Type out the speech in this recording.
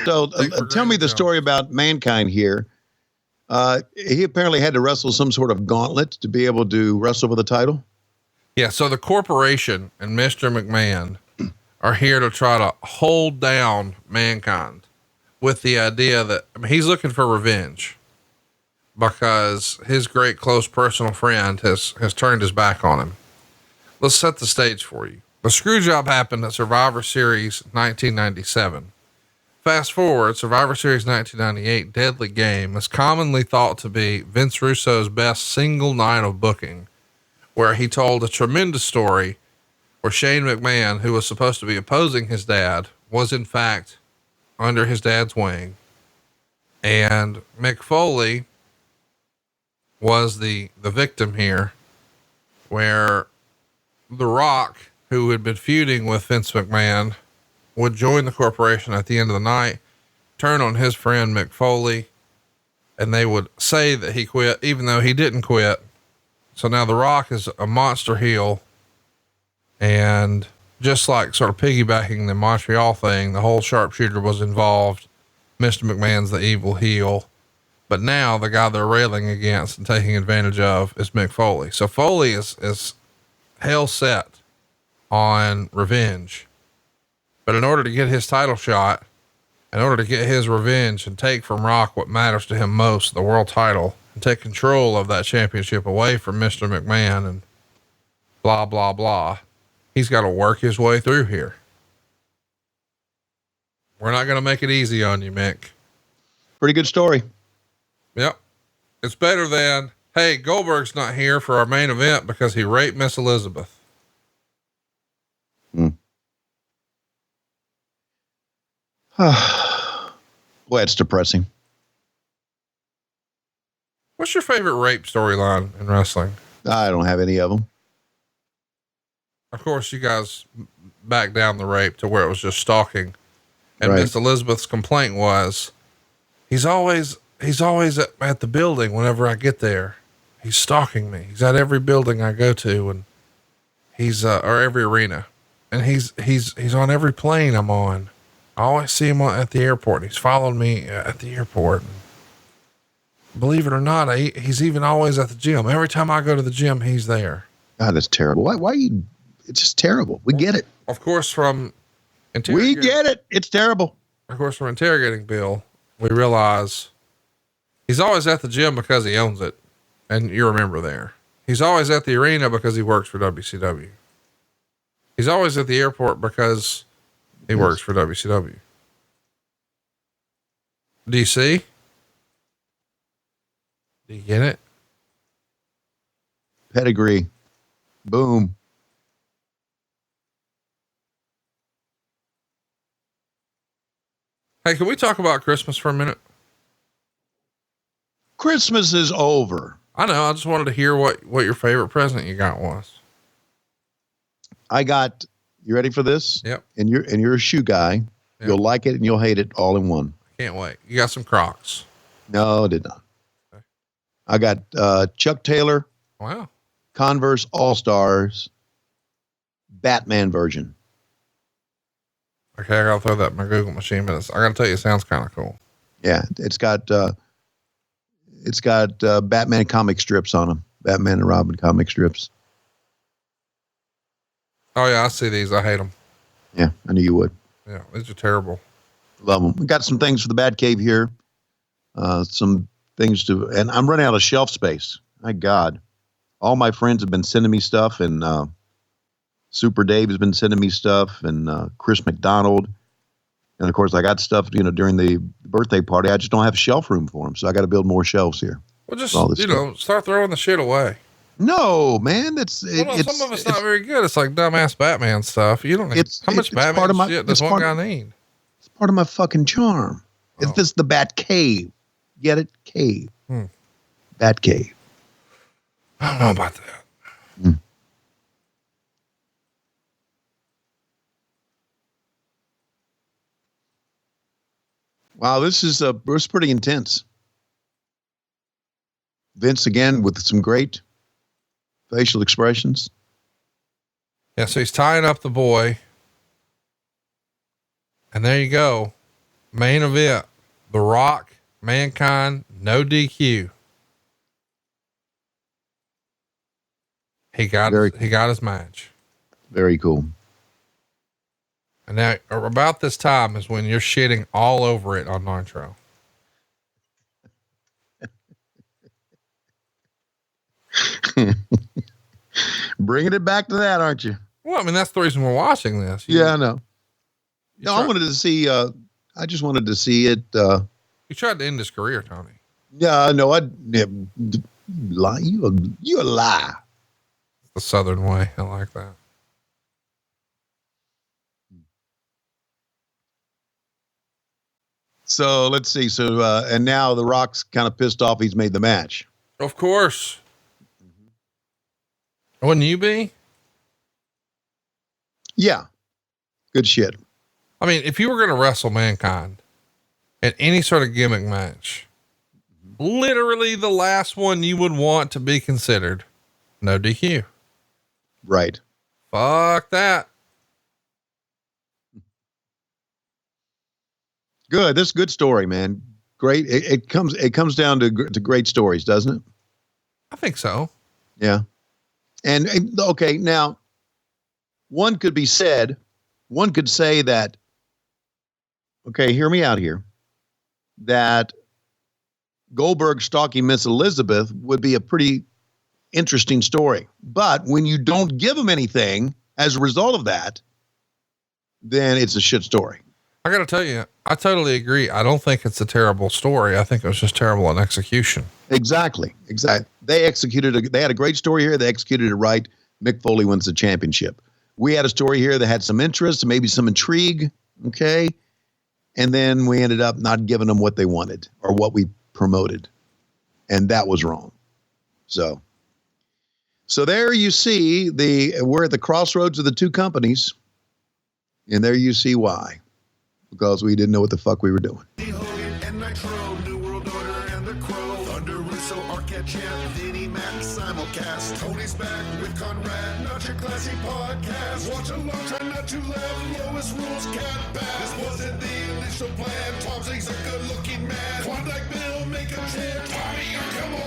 So tell me the story about Mankind here. He apparently had to wrestle some sort of gauntlet to be able to wrestle for the title. Yeah. So the corporation and Mr. McMahon are here to try to hold down Mankind with the idea that he's looking for revenge because his great close personal friend has turned his back on him. Let's set the stage for you. The screw job happened at Survivor Series 1997. Fast forward, Survivor Series 1998 Deadly Game is commonly thought to be Vince Russo's best single night of booking, where he told a tremendous story where Shane McMahon, who was supposed to be opposing his dad, was in fact under his dad's wing. And Mick Foley was the victim here, where The Rock, who had been feuding with Vince McMahon, would join the corporation at the end of the night, turn on his friend Mick Foley, and they would say that he quit, even though he didn't quit. So now The Rock is a monster heel, and just like sort of piggybacking the Montreal thing, the whole sharpshooter was involved. Mr. McMahon's the evil heel, but now the guy they're railing against and taking advantage of is Mick Foley. So Foley is hell set on revenge, but in order to get his title shot, in order to get his revenge and take from Rock what matters to him most, the world title, and take control of that championship away from Mr. McMahon and blah, blah, blah, he's got to work his way through here. We're not going to make it easy on you, Mick. Pretty good story. Yep. It's better than, hey, Goldberg's not here for our main event because he raped Miss Elizabeth. Boy, it's depressing. What's your favorite rape storyline in wrestling? I don't have any of them. Of course, you guys backed down the rape to where it was just stalking. And Right. Miss Elizabeth's complaint was, he's always at the building whenever I get there. He's stalking me. He's at every building I go to, and he's, or every arena, and he's on every plane I'm on. I always see him at the airport. He's following me at the airport. Believe it or not, he's even always at the gym. Every time I go to the gym, he's there. God, that's terrible. Why you, it's just terrible. We get it. Of course, We get it. It's terrible. Of course, from interrogating Bill, we realize he's always at the gym because he owns it. And you remember there. He's always at the arena because he works for WCW. He's always at the airport because he works for WCW. DC? Do you get it? Pedigree. Boom. Hey, can we talk about Christmas for a minute? Christmas is over. I know. I just wanted to hear what your favorite present you got was. I got, you ready for this? Yep. And you're a shoe guy. Yep. You'll like it and you'll hate it all in one. Can't wait. You got some Crocs. No, I did not. Okay. I got Chuck Taylor. Wow. Converse All-Stars Batman version. Okay, I gotta throw that in my Google machine, but I gotta tell you, it sounds kind of cool. Yeah, it's got Batman comic strips on them. Batman and Robin comic strips. Oh yeah, I see these. I hate them. Yeah, I knew you would. Yeah, these are terrible. Love them. We got some things for the Bat Cave here. Some things to, and I'm running out of shelf space. My God. All my friends have been sending me stuff, and Super Dave has been sending me stuff, and Chris McDonald. And of course, I got stuff, during the birthday party. I just don't have shelf room for them, so I got to build more shelves here. Well, just, start throwing the shit away. No, man, some of it's not very good. It's like dumbass Batman stuff. You don't need, how much Batman shit does one guy need? It's part of my fucking charm. Oh. This is the Bat Cave. Get it? Cave. Bat Cave. I don't know about that. Wow, this is pretty intense. Vince again with some great facial expressions. Yeah, so he's tying up the boy. And there you go. Main event, The Rock, Mankind, no DQ. He got his match. Very cool. And now about this time is when you're shitting all over it on Nitro. Bringing it back to that, aren't you? Well, I mean, that's the reason we're watching this. Yeah, I know. No, I wanted to see, I just wanted to see it. You tried to end his career, Tony. Yeah, no, lie. You a lie. The Southern way. I like that. So let's see. So, and now The Rock's kind of pissed off. He's made the match. Of course. Wouldn't you be? Yeah. Good shit. I mean, if you were going to wrestle Mankind at any sort of gimmick match, literally the last one you would want to be considered, no DQ. Right. Fuck that. Good. This is a good story, man. Great. It comes down to great stories, doesn't it? I think so. Yeah. And okay, now one could say that, okay, hear me out here, that Goldberg stalking Miss Elizabeth would be a pretty interesting story. But when you don't give him anything as a result of that, then it's a shit story. I got to tell you, I totally agree. I don't think it's a terrible story. I think it was just terrible in execution. Exactly. They had a great story here. They executed it right. Mick Foley wins the championship. We had a story here that had some interest, maybe some intrigue. Okay. And then we ended up not giving them what they wanted or what we promoted. And that was wrong. So there you see we're at the crossroads of the two companies. And there you see why. Because we didn't know what the fuck we were doing. And Nitro, New World Order, and the Crow. Thunder, Russo, Arquette, Champ, Vinnie Mac, simulcast. Tony's back with Conrad, not your classy podcast. Watch along, try not to laugh. Lowest rules, cat back. This wasn't the initial plan. Tom Zigg's a good-looking man. Klondike Bill, make a chant. Tommy, come on.